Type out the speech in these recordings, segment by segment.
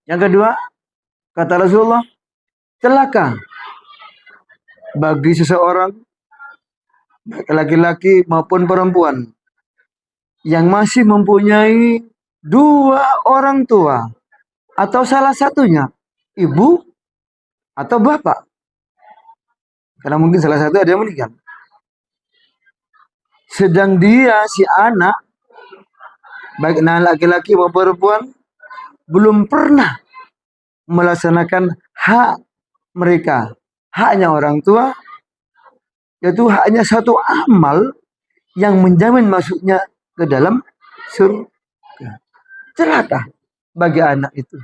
Yang kedua, kata Rasulullah, celaka bagi seseorang, laki-laki maupun perempuan, yang masih mempunyai dua orang tua atau salah satunya ibu atau bapak. Karena mungkin salah satu ada yang meninggal. Sedang dia si anak, baik laki-laki maupun perempuan, belum pernah melaksanakan hak mereka, haknya orang tua, yaitu haknya satu amal yang menjamin masuknya ke dalam surga. Celaka bagi anak itu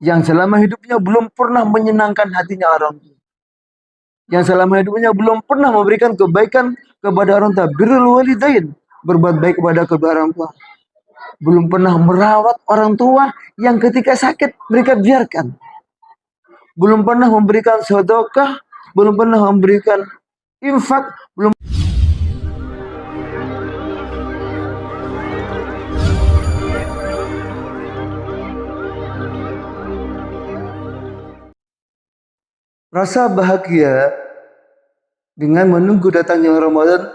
yang selama hidupnya belum pernah menyenangkan hatinya orang tua, yang selama hidupnya belum pernah memberikan kebaikan kepada orang tua, birrul walidain, berbuat baik kepada kedua orang tua, belum pernah merawat orang tua yang ketika sakit mereka biarkan, belum pernah memberikan sedekah, belum pernah memberikan infak, belum. Rasa bahagia dengan menunggu datangnya Ramadan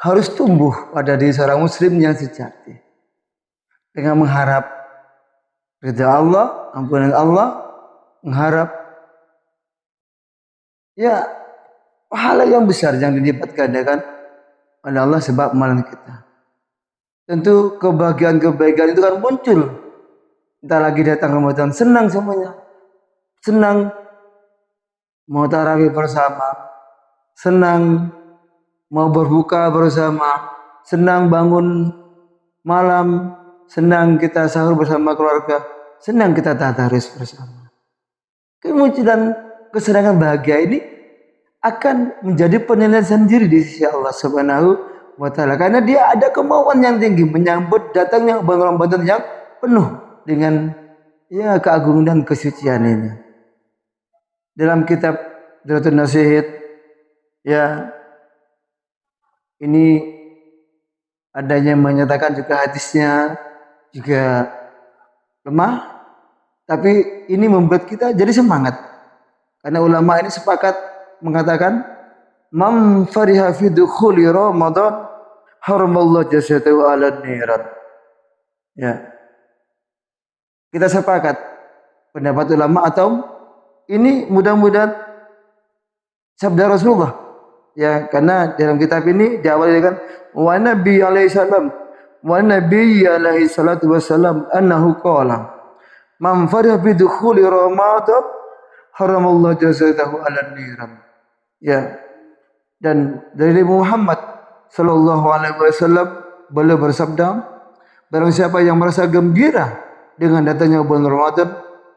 harus tumbuh pada diri seorang muslim yang sejati. Dengan mengharap ridha Allah, ampunan Allah, mengharap ya pahala yang besar yang dilipat gandakan oleh Allah sebab amalan kita. Tentu kebahagiaan-kebaikan itu kan muncul. Entah lagi datang Ramadan, senang semuanya. Senang mau tarawih bersama, senang mau berbuka bersama, senang bangun malam, senang kita sahur bersama keluarga, senang kita tadarus bersama. Kemunculan kesenangan bahagia ini akan menjadi penilaian sendiri di sisi Allah Subhanahu wa Ta'ala, karena dia ada kemauan yang tinggi menyambut datangnya bulan Ramadan yang penuh dengan ya keagungan dan kesucian ini. Dalam kitab Duratul Nasihat ya ini adanya menyatakan juga hadisnya juga lemah, tapi ini membuat kita jadi semangat karena ulama ini sepakat mengatakan man fariha fi dukhuli Ramadan haramallahu jasadahu 'alan niran. Ya. Kita sepakat pendapat ulama atau ini mudah-mudahan sabda Rasulullah. Ya, karena dalam kitab ini diawali dengan wa nabi alaihi salam wa nabi alaihi salatu wasalam annahu qala man fariha bi dukhuli Ramadan haramallahu jasadahu 'alan niran. Ya. Dan dari Muhammad sallallahu alaihi wasallam beliau bersabda, barang siapa yang merasa gembira dengan datangnya bulan Ramadan,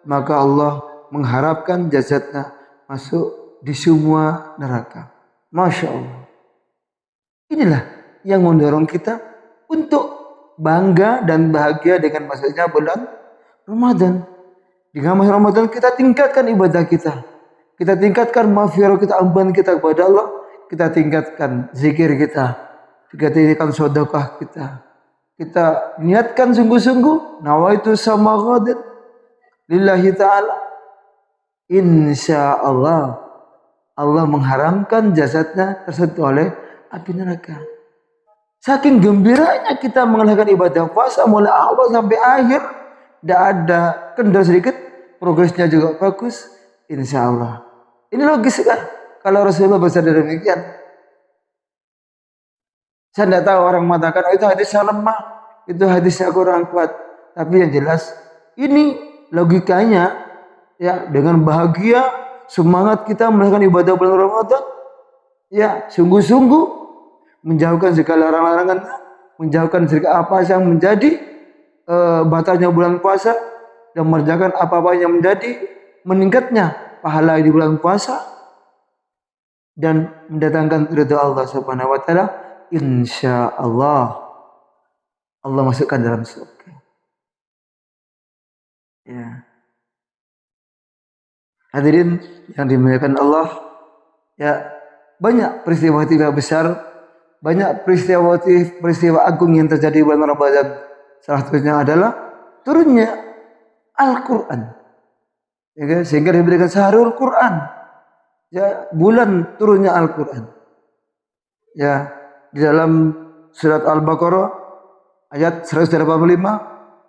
maka Allah mengharapkan jasadnya masuk di semua neraka. Masya Allah. Inilah yang mendorong kita untuk bangga dan bahagia dengan masuknya bulan Ramadan. Dengan masuk Ramadan kita tingkatkan ibadah kita. Kita tingkatkan maghfirah kita, ampunan kita kepada Allah. Kita tingkatkan zikir kita. Kita tingkatkan sedekah kita. Kita niatkan sungguh-sungguh nawaitu samaghadan lillahi ta'ala. Insya Allah Allah mengharamkan jasadnya tersentuh oleh api neraka. Saking gembiranya kita mengerjakan ibadah puasa mulai awal sampai akhir, tidak ada kendor sedikit, progresnya juga bagus. Insya Allah. Ini logis kan? Kalau Rasulullah bersabda demikian. Saya tidak tahu orang mengatakan itu hadisnya lemah, itu hadisnya kurang kuat. Tapi yang jelas ini logikanya ya, dengan bahagia semangat kita melakukan ibadah bulan Ramadan ya, sungguh-sungguh menjauhkan segala larangan, menjauhkan segala apa yang menjadi batalnya bulan puasa dan mengerjakan apa-apa yang menjadi meningkatnya pahala di bulan puasa dan mendatangkan ridha Allah Subhanahu wa Ta'ala. Insya Allah Allah masukkan dalam surga. Ya. Hadirin yang dimuliakan Allah, ya banyak peristiwa-peristiwa besar, banyak peristiwa agung yang terjadi di bulan Ramadan. Salah satunya adalah turunnya Al-Quran. Ya kan? Sehingga diberikan syahrul Quran. Ya, bulan turunnya Al-Quran. Ya, di dalam surat Al-Baqarah ayat 185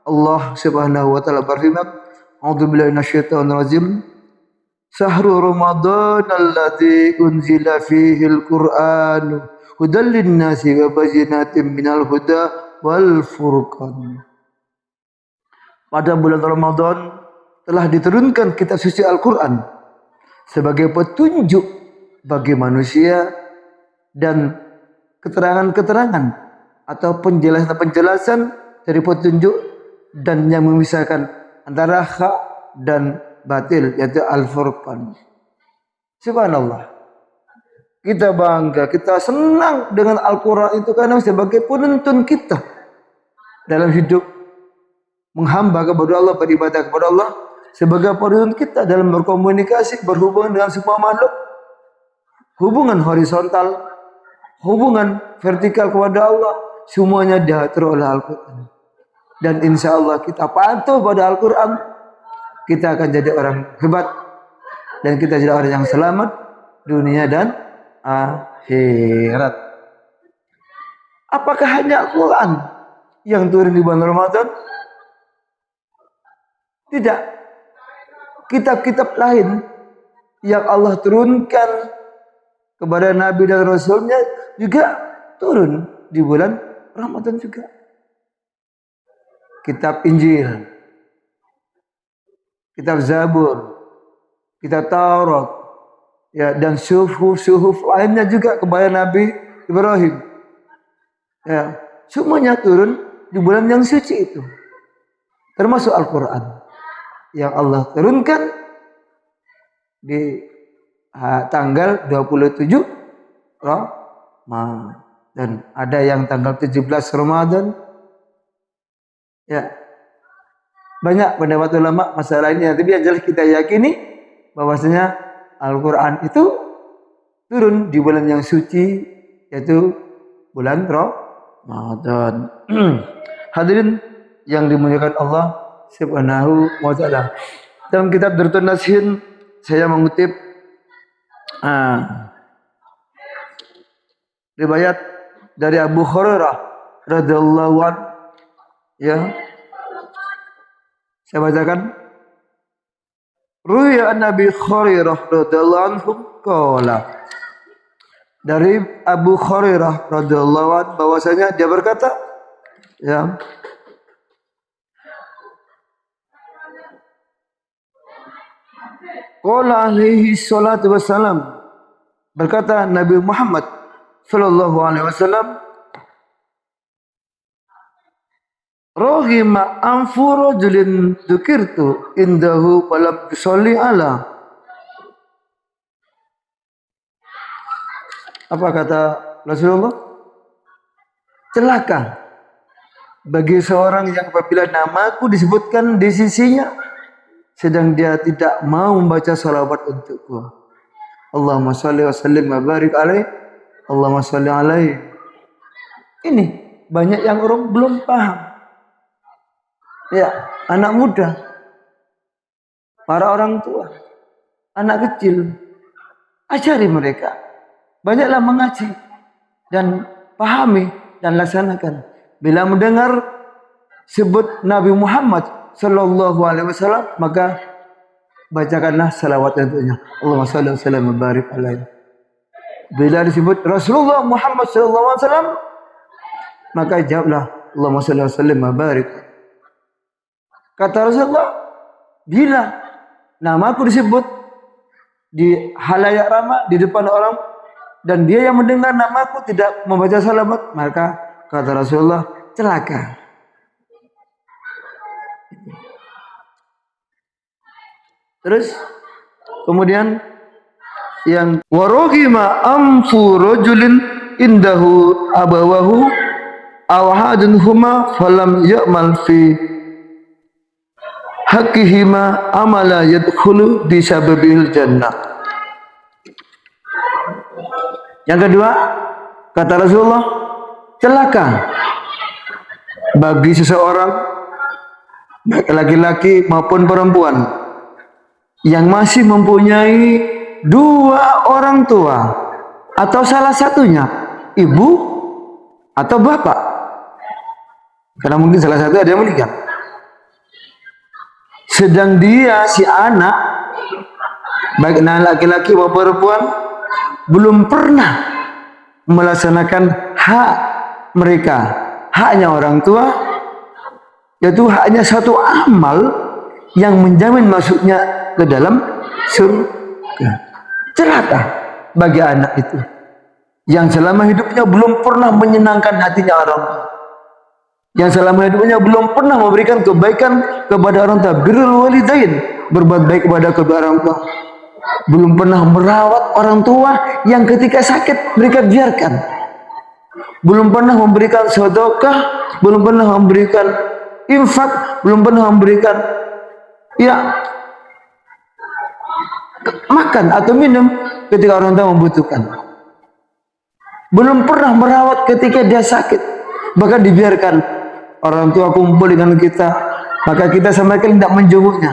Allah Subhanahu wa taala berfirman, "A'udzubillahi minasyaitonir rajim. Syahrul Ramadan alladzi unzila fihil Qur'an hudal linnasi wa bayyinatin minal huda wal furqan." Pada bulan Ramadan telah diturunkan kitab suci Al-Quran sebagai petunjuk bagi manusia dan keterangan-keterangan atau penjelasan-penjelasan dari petunjuk dan yang memisahkan antara hak dan batil, yaitu Al-Furqan. Subhanallah. Kita bangga, kita senang dengan Al-Quran itu karena sebagai penuntun kita dalam hidup, menghamba kepada Allah, beribadah kepada Allah, sebagai penuntun kita dalam berkomunikasi, berhubungan dengan semua makhluk, hubungan horizontal, hubungan vertikal kepada Allah, semuanya diatur oleh Al-Quran. Dan insya Allah kita patuh pada Al-Quran, kita akan jadi orang hebat dan kita jadi orang yang selamat dunia dan akhirat. Apakah hanya Al-Quran yang turun di bulan Ramadan? Tidak. Kitab-kitab lain yang Allah turunkan kepada Nabi dan Rasulnya juga turun di bulan Ramadan juga. Kitab Injil, kitab Zabur, kitab Taurat, ya, dan suhuf lainnya juga kepada Nabi Ibrahim. Ya, semuanya turun di bulan yang suci itu. Termasuk Al-Quran yang Allah turunkan di tanggal 27 Ramadan. Dan ada yang tanggal 17 Ramadan. Ya. Banyak pendapat ulama masalah ini. Tapi yang jelas kita yakini bahwasanya Al-Quran itu turun di bulan yang suci, yaitu bulan Ramadan. Hadirin yang dimuliakan Allah Subhanahu wa taala. Dalam kitab Durratun Nasihin saya mengutip riwayat dari Abu Hurairah radhiyallahu anhu, ya. Saya bacakan. Ruya an Nabi Hurairah radhiyallahu anhu qala. Dari Abu Hurairah radhiyallahu anhu bahwasanya dia berkata, ya, qala alaihi salatu wassalam, berkata Nabi Muhammad sallallahu alaihi wasallam, rohima anfu rajulin dzukirtu indahu falam yusalli ala. Apa kata Rasulullah? Celaka bagi seorang yang apabila namaku disebutkan di sisinya sedang dia tidak mau membaca salawat untukku. Allahumma shalli wa sallim wa barik alaihi. Allahumma shalli alaihi. Ini banyak yang orang belum paham. Ya, anak muda, para orang tua, anak kecil, ajari mereka. Banyaklah mengaji dan pahami dan laksanakan. Bila mendengar sebut Nabi Muhammad sallallahu alaihi wasallam, maka bacakanlah salawat untuknya. Allahumma shalli wa sallim wa barik alaihi. Bila disebut Rasulullah Muhammad sallallahu alaihi wasallam, maka jawablah Allahumma shalli wa sallim wa barik. Kata Rasulullah, bila namaku disebut di halayak ramai, di depan orang, dan dia yang mendengar namaku tidak membaca salawat, maka kata Rasulullah, celaka. Terus kemudian yang warohima amfu rajulin indahu abawahu awahadun huma falam ya'mal fi hakihima amala yadkhulu di sababil jannah. Yang kedua, kata Rasulullah, celaka bagi seseorang, baik laki-laki maupun perempuan, yang masih mempunyai dua orang tua atau salah satunya ibu atau bapak, karena mungkin salah satu ada yang meninggal, sedang dia si anak baik laki-laki maupun perempuan belum pernah melaksanakan hak mereka, haknya orang tua, yaitu haknya satu amal yang menjamin masuknya ke dalam surga. Celaka bagi anak itu yang selama hidupnya belum pernah menyenangkan hatinya orang tua, yang selama hidupnya belum pernah memberikan kebaikan kepada orang tua, birrul walidain, berbuat baik kepada kedua orang tua, belum pernah merawat orang tua yang ketika sakit mereka biarkan, belum pernah memberikan sedekah, belum pernah memberikan infak, belum pernah memberikan makan atau minum ketika orang tua membutuhkan, belum pernah merawat ketika dia sakit, bahkan dibiarkan orang tua kumpul dengan kita, maka kita sama sekali tidak menjenguknya,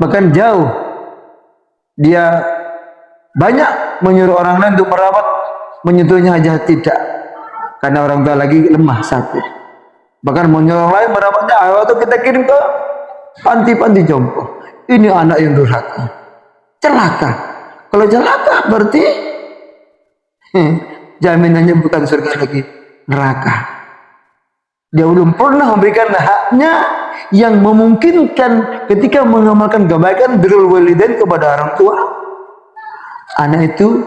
bahkan jauh. Dia banyak menyuruh orang lain untuk merawat, menyentuhnya aja tidak, karena orang tua lagi lemah sakit. Bahkan menyuruh orang lain merawatnya, atau kita kirim ke panti-panti jompo. Ini anak yang durhaka, celaka. Kalau celaka berarti jaminannya bukan surga lagi, neraka. Dia belum pernah memberikan haknya yang memungkinkan ketika mengamalkan kebaikan birrul walidain kepada orang tua. Anak itu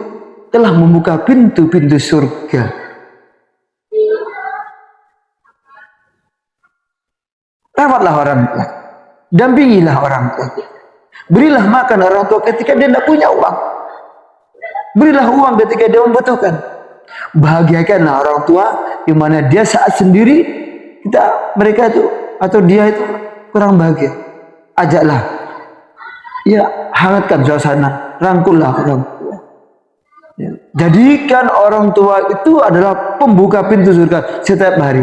telah membuka pintu-pintu surga. Rawatlah orang tua, dampingilah orang tua, berilah makan orang tua ketika dia tidak punya uang, berilah uang ketika dia membutuhkan. Bahagiakanlah orang tua di mana dia saat sendiri mereka itu atau dia itu kurang bahagia. Ajaklah, hangatkan suasana, rangkullah orang tua. Jadikan orang tua itu adalah pembuka pintu surga setiap hari,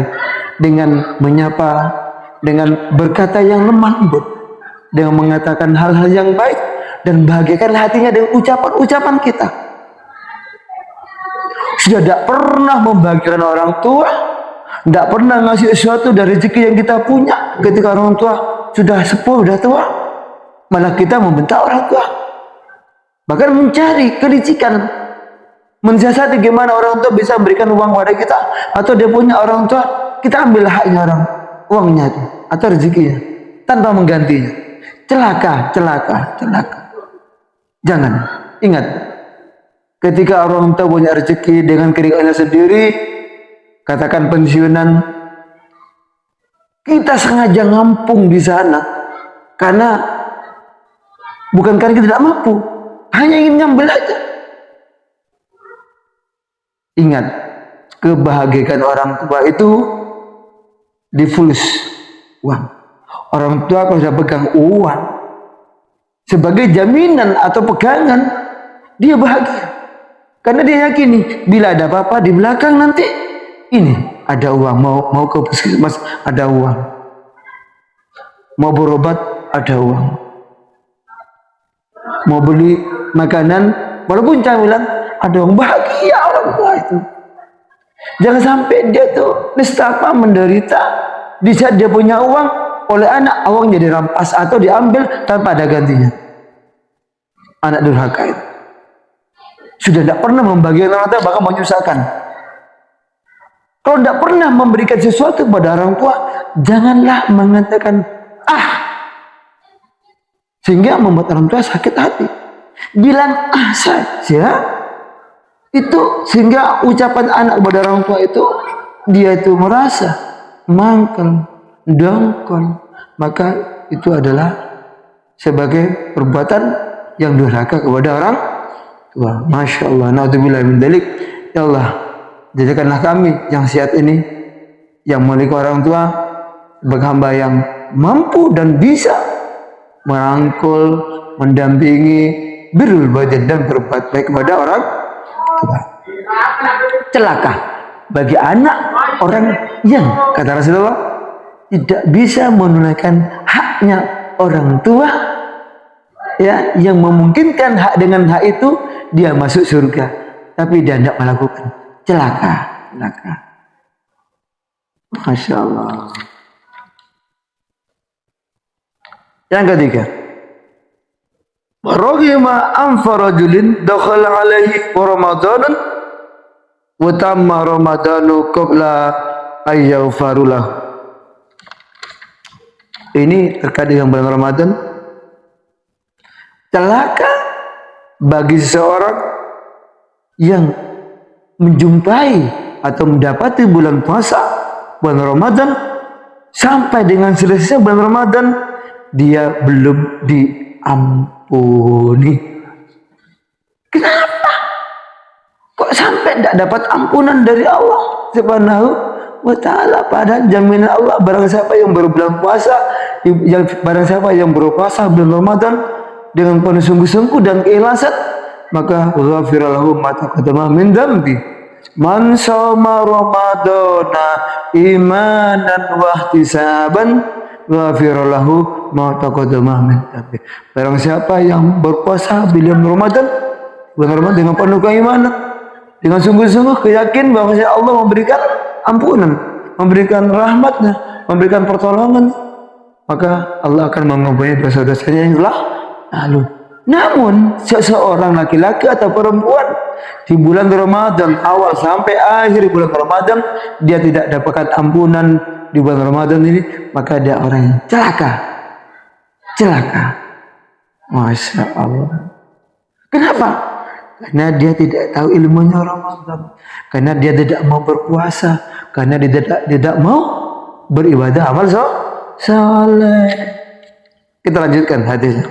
dengan menyapa, dengan berkata yang lemah lembut, dengan mengatakan hal-hal yang baik, dan bahagiakan hatinya dengan ucapan-ucapan kita. Sudah tidak pernah membahagiakan orang tua, tidak pernah ngasih sesuatu dari rezeki yang kita punya ketika orang tua sudah sepuh, sudah tua, malah kita membentak orang tua, bahkan mencari kelicikan, mensiasati gimana orang tua bisa memberikan uang kepada kita, atau dia punya orang tua, kita ambil haknya orang, uangnya itu atau rezekinya tanpa menggantinya. Celaka. Jangan, ingat, ketika orang tua punya rezeki dengan keringatnya sendiri, katakan pensiunan, kita sengaja ngampung di sana karena bukan karena kita tidak mampu, hanya ingin ngambil aja. Ingat, kebahagiaan orang tua itu difulus uang. Orang tua kalau sudah pegang uang sebagai jaminan atau pegangan, dia bahagia karena dia yakini bila ada apa-apa di belakang nanti ini ada uang, mau ke puskesmas ada uang, mau berobat ada uang, mau beli makanan walaupun camilan ada uang. Bahagia orang tua itu. Jangan sampai dia tuh nestapa menderita di saat dia punya uang, oleh anak uangnya dirampas atau diambil tanpa ada gantinya. Anak durhaka itu sudah tidak pernah membagikan orang tua, bahkan menyusahkan. Kalau tidak pernah memberikan sesuatu pada orang tua, janganlah mengatakan sehingga membuat orang tua sakit hati. Bilang saja itu, sehingga ucapan anak kepada orang tua itu dia itu merasa mangkel, dongkol, maka itu adalah sebagai perbuatan yang durhaka kepada orang tua. Masya Allah, naudzubillah min dzalik. Ya Allah, jadikanlah kami yang sehat ini, yang memiliki orang tua, sebagai hamba yang mampu dan bisa merangkul, mendampingi, birrul walidain, dan berbuat baik kepada orang tua. Celaka bagi anak orang yang, kata Rasulullah, tidak bisa menunaikan haknya orang tua ya yang memungkinkan hak dengan hak itu dia masuk surga, tapi dia tidak melakukan, celaka. Masya Allah. Yang ketiga, Raghima anfarajulin dakhala alaihi Ramadan wa tamma Ramadanu qabla ayyawfarulah. Ini terkait dengan bulan Ramadan. Celaka bagi seseorang yang menjumpai atau mendapati bulan puasa, bulan Ramadan, sampai dengan selesai bulan Ramadan dia belum diampuni. Kenapa? Kok sampai tidak dapat ampunan dari Allah Subhanahu wa ta'ala? Padahal jaminan Allah, barang siapa yang berbulan puasa, barang siapa yang berpuasa bulan Ramadan dengan penuh sungguh-sungguh dan keikhlasan, maka ghafira lahu ma taqaddama min dzambi. Man shoma ramadana imanan wa ihtisaban ghafira lahu ma taqaddama min dzambi. Barang siapa yang berpuasa bulan Ramadan dengan penuh keimanan, dengan sungguh-sungguh keyakinan bahwa Allah memberikan ampunan, memberikan rahmatnya, memberikan pertolongan, maka Allah akan mengampuni dosa-dosanya yang telah lalu. Namun seseorang laki-laki atau perempuan di bulan Ramadan awal sampai akhir bulan Ramadan dia tidak dapatkan ampunan di bulan Ramadan ini, maka dia orang yang celaka. Masya Allah. Kenapa? Karena dia tidak tahu ilmunya Ramadan, karena dia tidak mau berpuasa, karena dia tidak mau beribadah amal saleh. Kita lanjutkan hadisnya.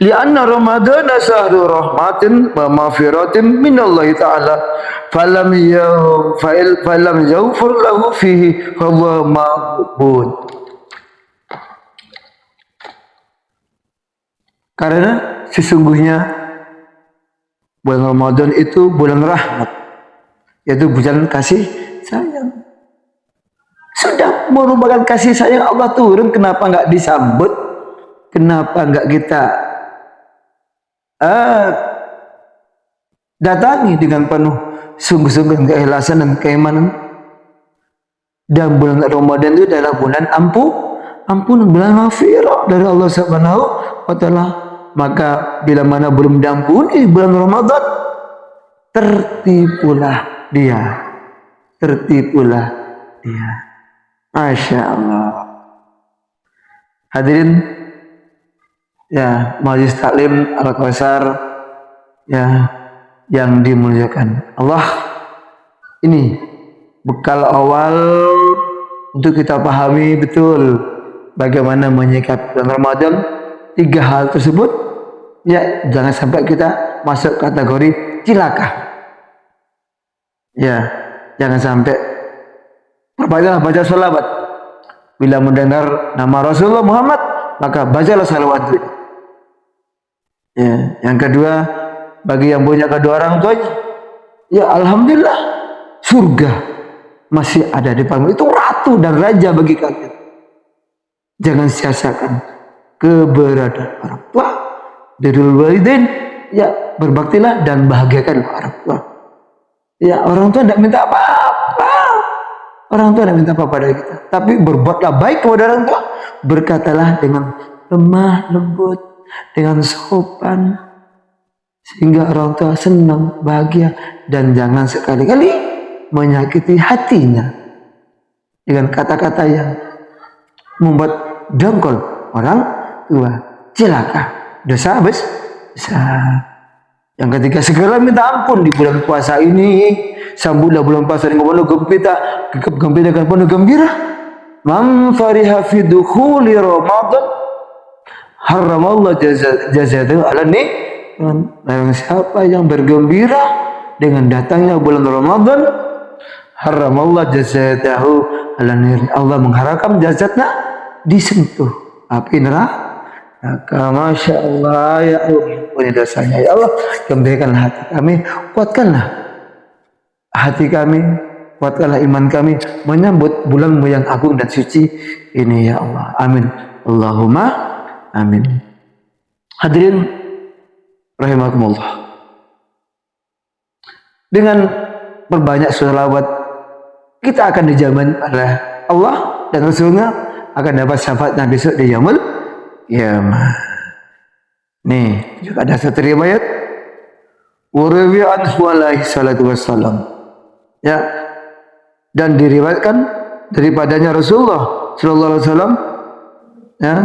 Lianna Ramadan sahru rahmatin wa maghfiratin minallahi ta'ala falam yaghfir lahu fihi huwa ma'bud. Karena sesungguhnya bulan Ramadan itu bulan rahmat, yaitu bulan kasih sayang. Sudah merupakan kasih sayang Allah turun, kenapa enggak disambut? Kenapa enggak kita datangi dengan penuh sungguh-sungguh keikhlasan dan keimanan? Dan bulan Ramadan itu adalah bulan ampunan, bulan maghfirah dari Allah Subhanahu wa ta'ala. Maka bila mana belum diampuni bulan Ramadan, tertipulah dia. Masya Allah. Hadirin ya, majelis taklim Al-Kausar ya yang dimuliakan Allah, ini bekal awal untuk kita pahami betul bagaimana menyikapi bulan Ramadan. 3 hal tersebut ya, jangan sampai kita masuk kategori cilaka. Ya, jangan sampai. Perbanyaklah baca sholawat. Bila mendengar nama Rasulullah Muhammad, maka bacalah salawat. Ya, yang kedua, bagi yang punya kedua orang tuanya, ya alhamdulillah, surga masih ada di depan. Itu ratu dan raja bagi kalian. Jangan sia-siakan keberadaan orang tua. Birrul walidain, ya berbaktilah dan bahagiakan orang tua. Ya, orang tua tidak minta apa-apa. Orang tua tidak minta apa-apa dari kita, tapi berbuatlah baik kepada orang tua. Berkatalah dengan lemah lembut, dengan sopan, sehingga orang tua senang, bahagia. Dan jangan sekali-kali menyakiti hatinya dengan kata-kata yang membuat dongkol orang tua. Celaka, dosa besar. Yang ketiga, segera minta ampun di bulan puasa ini. Sambutlah bulan puasa dengan penuh gembira dengan penuh gembira. Man fariha fi dukhuli Ramadan haramallahu jazatahu ala ni. Barang siapa yang bergembira dengan datangnya bulan Ramadan, haramallahu jazatahu ala nar. Allah mengharamkan jazatnya disentuh api neraka. Masya Allah, ya Allah, dosanya ya Allah, gembirakanlah hati kami, kuatkanlah hati kami, kuatkanlah iman kami menyambut bulan-Mu yang agung dan suci ini ya Allah. Amin. Allahumma amin. Hadirin rahimakumullah. Dengan berbanyak sholawat kita akan dijamin oleh Allah dan Rasulnya akan dapat syafaatnya besok di yaumul qiyamah. Nih, juga ada satu riwayat warawi anhu alaihi salatu wassalam. Ya, dan diriwayatkan daripadanya Rasulullah sallallahu alaihi wasallam, ya,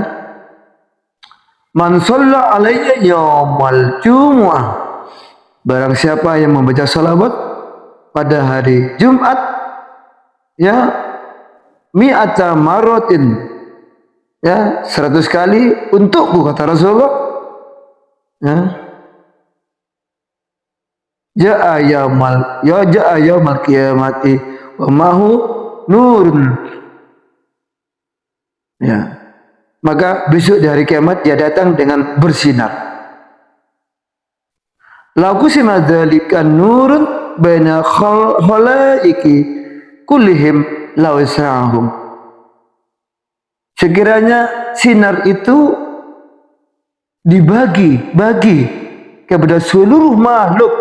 man shalla alayya yaumal jumu'ah, barang siapa yang membaca salawat pada hari Jumat, ya, mi'ata marotin, ya, 100 kali untukku, kata Rasulullah, ya, ja'a yaumal qiyamati wa mahu nurun, ya, maka besok di hari kiamat dia datang dengan bersinar. Lau kusima dzalika nurun baina khalaiki kullihim lawsa'ahum. Sekiranya sinar itu dibagi kepada seluruh makhluk,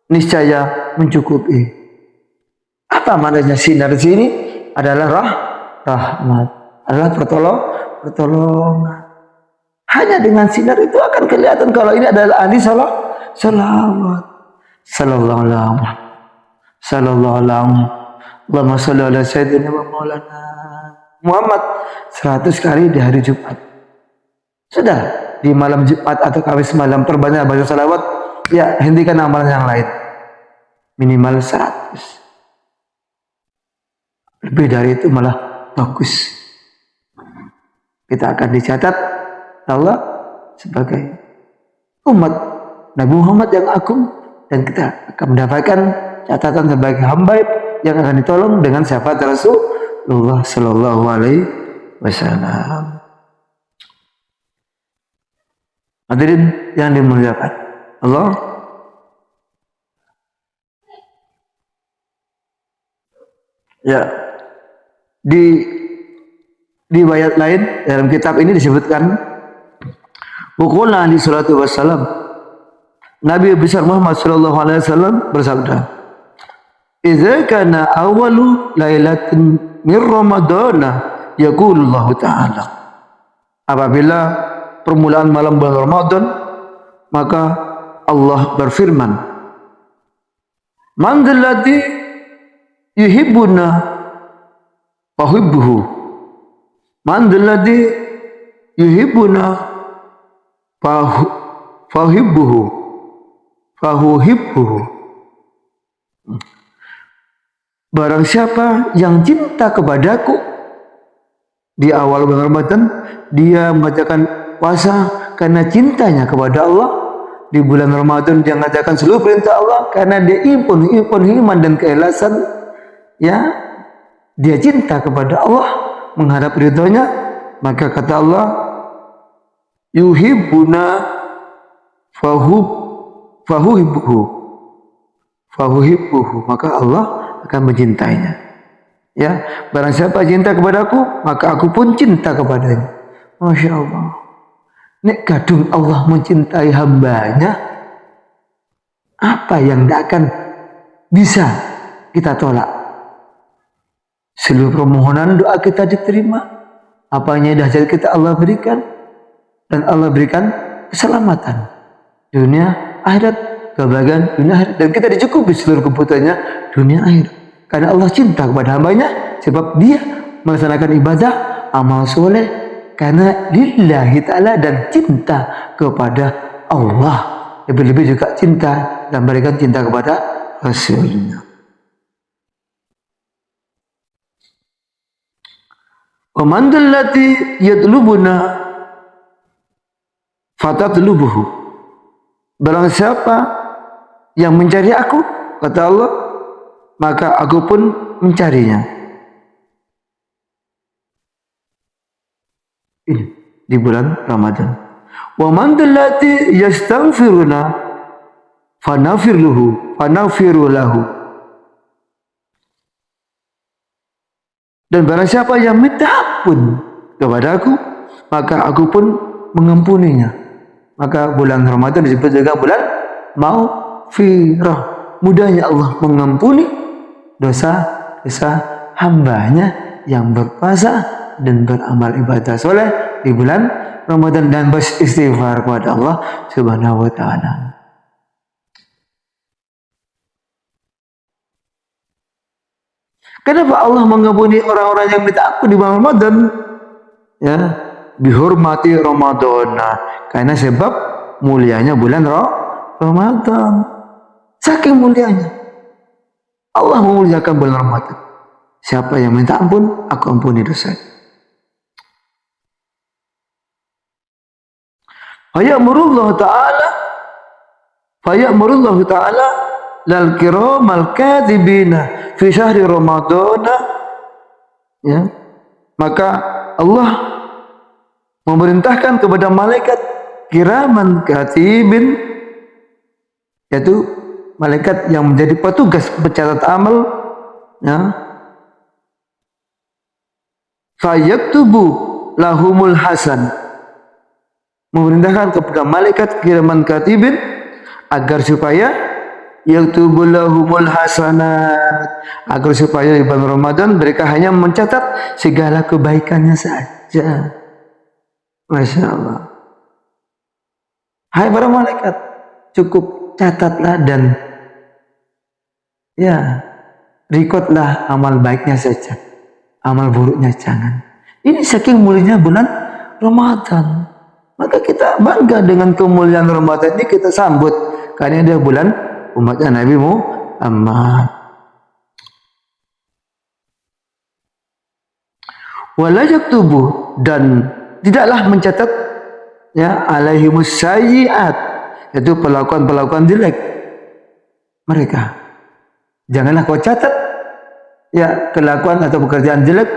niscaya mencukupi. Apa maknanya sinar di sini? Adalah rahmat, adalah pertolongan. Hanya dengan sinar itu akan kelihatan kalau ini adalah ahli salawat. Sallallahu alaihi Allahumma sholli ala sayyidina wa maulana Muhammad 100 kali di hari Jumat. Sudah, di malam Jumat atau Kamis malam perbanyak baca salawat, ya, hentikan amalan yang lain. Minimal 100. Lebih dari itu malah bagus. Kita akan dicatat Allah sebagai umat Nabi Muhammad yang agung, dan kita akan mendapatkan catatan sebagai hamba yang akan ditolong dengan syafaat Rasulullah sallallahu alaihi wasallam. Hadirin yang dimuliakan Allah, ya, di riwayat lain dalam kitab ini disebutkan Waqala alaihi salatu wassalam, Nabi besar Muhammad sallallahu alaihi wasallam bersabda, "Idza kana awwalu lailatin min Ramadana yaqulu Allah Ta'ala." Apabila permulaan malam bulan Ramadan, maka Allah berfirman, "Man dzalladzi yuhibbuna fahibbuhu." Man dzalladzi yuhibbuna fahibbuhu. Fahuhibbuhu. Barang siapa yang cinta kepadaku di awal bulan Ramadan, dia membacakan puasa karena cintanya kepada Allah. Di bulan Ramadan dia mengerjakan seluruh perintah Allah karena dia impun iman dan keikhlasan, ya, dia cinta kepada Allah, mengharap ridhonya, maka kata Allah, yuhibbuna fahuhibbuhu, maka Allah akan mencintainya. Ya, barang siapa cinta kepadaku, maka aku pun cinta kepadanya. Masya Allah. Nek kadung Allah mencintai hambanya, apa yang tidak akan bisa kita tolak? Seluruh permohonan doa kita diterima, apanya hajat kita Allah berikan, dan Allah berikan keselamatan dunia akhirat, kebahagiaan dunia akhirat, dan kita dicukupi seluruh kebutuhannya dunia akhirat karena Allah cinta kepada hambanya, sebab dia melaksanakan ibadah amal soleh karena lillahi ta'ala, dan cinta kepada Allah, lebih-lebih juga cinta dan berikan cinta kepada Rasulnya. Wa man dallati yatlubuna fatatlubuhu. Barang siapa yang mencari aku, kata Allah, maka aku pun mencarinya. Ini di bulan Ramadan. Wa man dallati yastaghfiruna fanafiru lahu. Dan barang siapa yang minta ampun kepada aku, maka aku pun mengampuninya. Maka bulan Ramadan disebut juga bulan maghfirah. Mudahnya Allah mengampuni dosa-dosa hambanya yang berpuasa dan beramal ibadah soleh di bulan Ramadan dan beristighfar kepada Allah Subhanahu wa taala. Kenapa Allah mengampuni orang-orang yang minta ampun di bulan Ramadan? Ya, dihormati Ramadan. Karena sebab mulianya bulan Ramadan. Saking mulianya Allah memuliakan bulan Ramadan. Siapa yang minta ampun, aku ampuni dosa. Fayamurullahu ta'ala lal kiramal katibina fi syahri Ramadan. Ya. Maka Allah memerintahkan kepada malaikat kiraman katibin, yaitu malaikat yang menjadi petugas pencatat amal, ya, fayaktubu lahumul hasan, memerintahkan kepada malaikat kiraman katibin agar supaya yaktubu lahumul hasanat, agar supaya di bulan Ramadan mereka hanya mencatat segala kebaikannya saja. Masya Allah. Hai para malaikat, cukup catatlah dan ya, rekodlah amal baiknya saja, amal buruknya jangan. Ini saking mulianya bulan Ramadan. Maka kita bangga dengan kemuliaan Ramadan ini, kita sambut karena dia bulan umatnya Nabi Muhammad. Wala yaktubu, dan tidaklah mencatat ya alaihimus sayyiat, yaitu pelakuan-pelakuan jelek mereka. Janganlah kau catat ya kelakuan atau pekerjaan jelek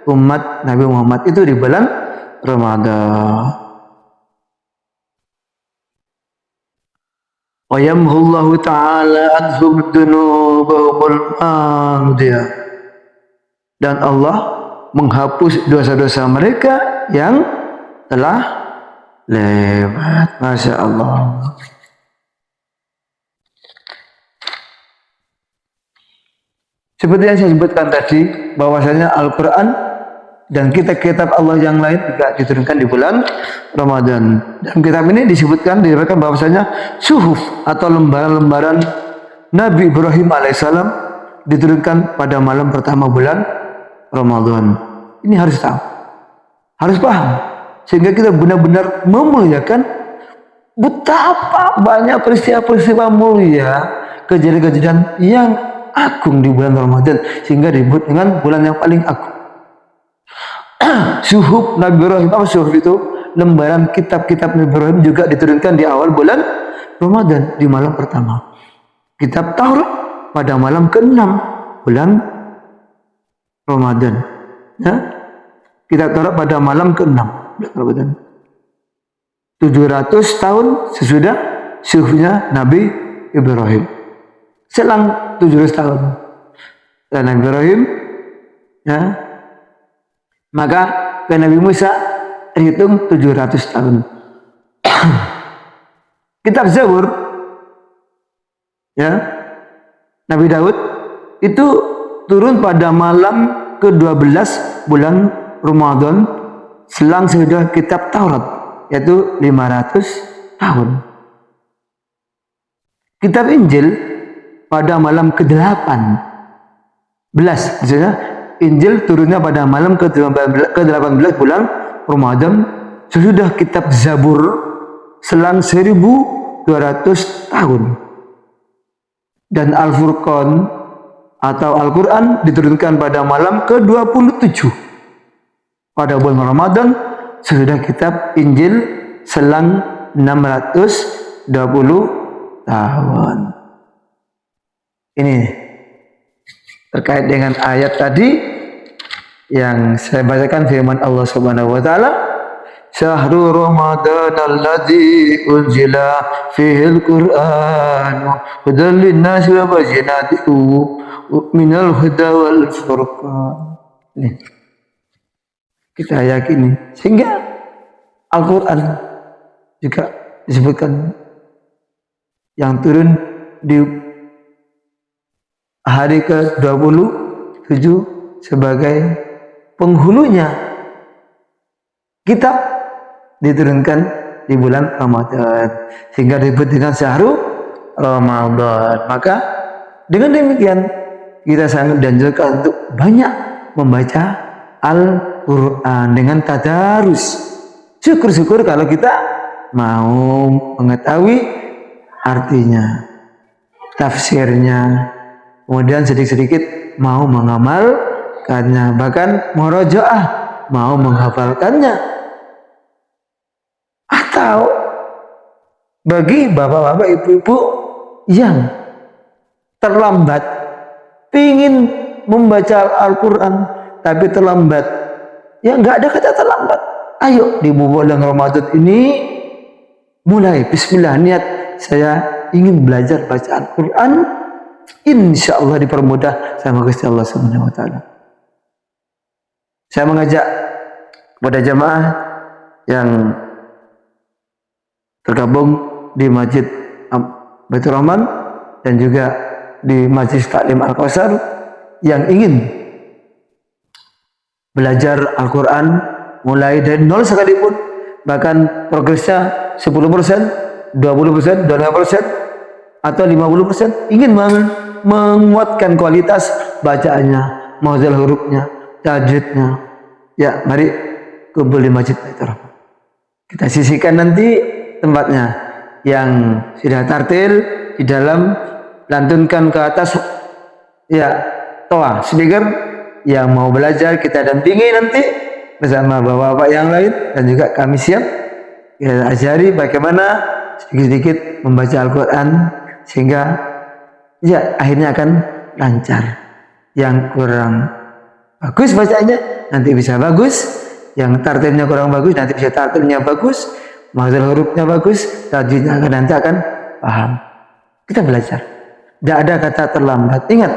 umat Nabi Muhammad itu di bulan Ramadan. Wa yamhullahu ta'ala anhum dzunubahumul madiyah, dan Allah menghapus dosa-dosa mereka yang telah lewat. Masya Allah. Seperti yang saya sebutkan tadi, bahwasanya Al-Quran dan kitab-kitab Allah yang lain juga diturunkan di bulan Ramadan. Dalam kitab ini diriwayatkan bahwasanya suhuf atau lembaran-lembaran Nabi Ibrahim alaihissalam diturunkan pada malam pertama bulan Ramadan. Ini harus tahu, harus paham, sehingga kita benar-benar memuliakan betapa banyak peristiwa-peristiwa mulia, kejadian-kejadian yang agung di bulan Ramadan, sehingga disebut dengan bulan yang paling agung. Suhuf Nabi Ibrahim, apa suhuf itu? Lembaran kitab-kitab Nabi Ibrahim juga diturunkan di awal bulan Ramadan, di malam pertama. Kitab Taurat pada malam ke-6 bulan Ramadan. Ya? Kitab Taurat pada malam ke-6 bulan Ramadan. 700 tahun sesudah suhufnya Nabi Ibrahim. Selang 700 tahun. Dan Nabi Ibrahim, ya, maka ke Nabi Musa terhitung 700 tahun. Kitab Zabur, ya, Nabi Daud itu turun pada malam ke-12 bulan Ramadan, selang sesudah kitab Taurat, yaitu 500 tahun. Kitab Injil pada malam ke-18, maksudnya Injil turunnya pada malam ke-18 bulan Ramadan sesudah kitab Zabur, selang 1200 tahun. Dan Al-Furqan atau Al-Quran diturunkan pada malam ke-27 pada bulan Ramadan sesudah kitab Injil, selang 620 tahun. Ini terkait dengan ayat tadi yang saya bacakan, firman Allah Subhanahu wa taala, Syahrul Ramadan alladzi unzila fihi al-Qur'an hudan lin-nas wa bayyinatin minal huda wal furqan. Kita yakini, sehingga Al-Quran juga disebutkan yang turun di hari ke-27 sebagai penghulunya kitab diturunkan di bulan Ramadan sehingga disebut dengan syahrul Ramadan. Maka dengan demikian kita sangat dianjurkan untuk banyak membaca Al-Quran dengan tadarus. Syukur-syukur kalau kita mau mengetahui artinya, tafsirnya, kemudian sedikit-sedikit mau mengamalkannya, bahkan murojaah, mau menghafalkannya. Atau bagi bapak-bapak, ibu-ibu yang terlambat, ingin membaca Al-Quran tapi terlambat, ya nggak ada kata terlambat. Ayo di bulan Ramadan ini mulai Bismillah, niat saya ingin belajar baca Al-Quran, insya Allah dipermudah sama Gusti Allah Subhanahu Wa Taala. Saya mengajak kepada jamaah yang tergabung di Masjid Baitur Rahman dan juga di Majlis Taklim Al-Kausar yang ingin belajar Al-Quran mulai dari nol sekalipun, bahkan progresnya 10%, 20%, 25%, atau 50%, ingin menguatkan kualitas bacaannya, mahfal hurufnya, tajwidnya, ya mari kumpul di Masjid Baitur Rahman. Kita sisihkan nanti tempatnya yang sudah tartil di dalam, lantunkan ke atas ya toa speaker. Yang mau belajar kita dampingi nanti bersama bapak-bapak yang lain, dan juga kami siap kita ajari bagaimana sedikit-sedikit membaca Al-Quran sehingga ya akhirnya akan lancar. Yang kurang bagus bacanya nanti bisa bagus, yang tartilnya kurang bagus nanti bisa tartilnya bagus, maksud hurufnya bagus, tajwidnya nanti akan paham. Kita belajar, tidak ada kata terlambat. Ingat,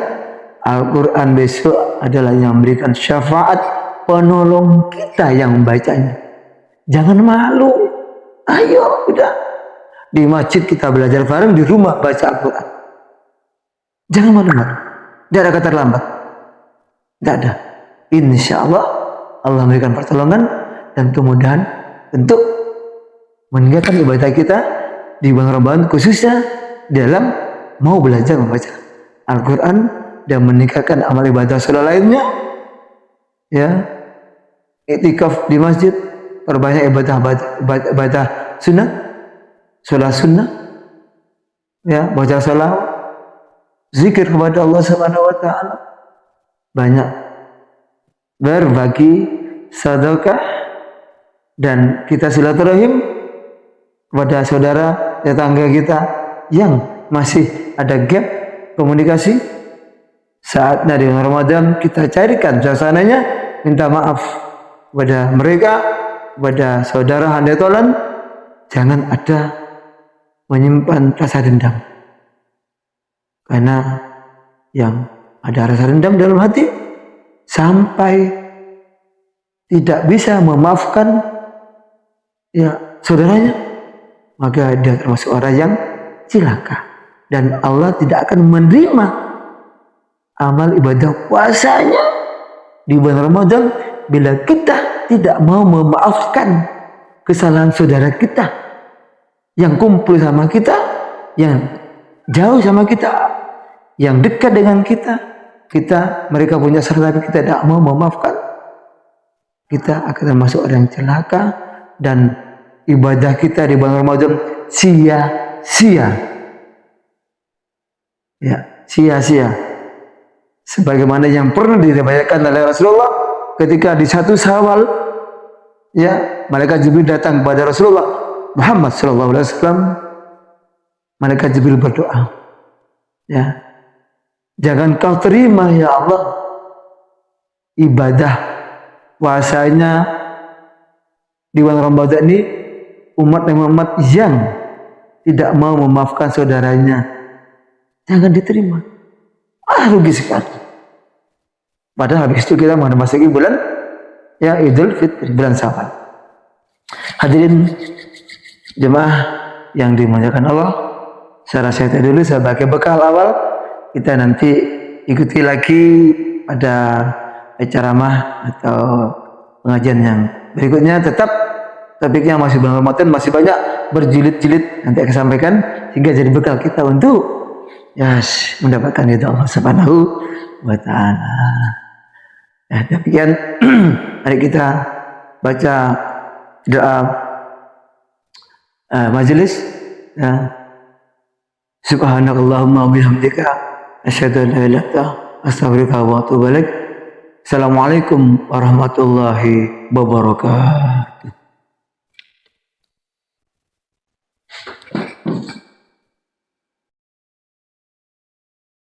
Al-Quran besok adalah yang memberikan syafaat, penolong kita yang membacanya. Jangan malu. Ayo, udah. Di masjid kita belajar bareng, di rumah baca Al-Quran. Jangan malu-malu. Tidak ada kata terlambat. Tidak ada. Insya Allah, Allah memberikan pertolongan dan kemudahan untuk meninggalkan ibadah kita di bulan Ramadan, khususnya dalam mau belajar membaca Al-Quran dan meningkatkan amal ibadah sholat lainnya, ya, iktikaf di masjid, perbanyak ibadah sunnah, sholat sunnah, ya, baca sholat, zikir kepada Allah Subhanahu Wa Taala, banyak berbagi sedekah, dan kita silaturahim kepada saudara tetangga kita yang masih ada gap komunikasi. Saatnya di Ramadan kita carikan suasananya, minta maaf kepada mereka, kepada saudara handetolan. Jangan ada menyimpan rasa dendam, karena yang ada rasa dendam dalam hati sampai tidak bisa memaafkan ya saudaranya, maka dia termasuk orang yang cilaka, dan Allah tidak akan menerima amal ibadah puasanya di bulan Ramadan bila kita tidak mau memaafkan kesalahan saudara kita yang kumpul sama kita, yang jauh sama kita, yang dekat dengan kita. Mereka punya salah tapi kita tidak mau memaafkan, kita akan termasuk orang yang celaka, dan ibadah kita di bulan Ramadan sia-sia. Ya, sia-sia. Sebagaimana yang pernah diriwayatkan oleh Rasulullah ketika di 1 Syawal, ya, malaikat Jibril datang kepada Rasulullah Muhammad SAW. Malaikat Jibril berdoa, ya, jangan kau terima ya Allah ibadah puasanya di bulan Ramadan ini umat yang tidak mau memaafkan saudaranya, jangan diterima. Rugi sekali. Padahal habis itu kita mau memasuki bulan Idul Fitri, bulan Syawal. Hadirin jemaah yang dimuliakan Allah. Saya rasa itu dulu sebagai bekal awal. Kita nanti ikuti lagi pada ceramah atau pengajian yang berikutnya. Tetap topiknya masih bulan Ramadan, masih banyak berjilid-jilid nanti akan sampaikan sehingga jadi bekal kita untuk mendapatkan ridha Allah Subhanahu wa taala. Ya, demikian mari kita baca doa majelis ya. Subhanakallahumma bihamdika asyhadu an la ilaha illa anta astaghfiruka wa atubu ilaik. Assalamualaikum warahmatullahi wabarakatuh.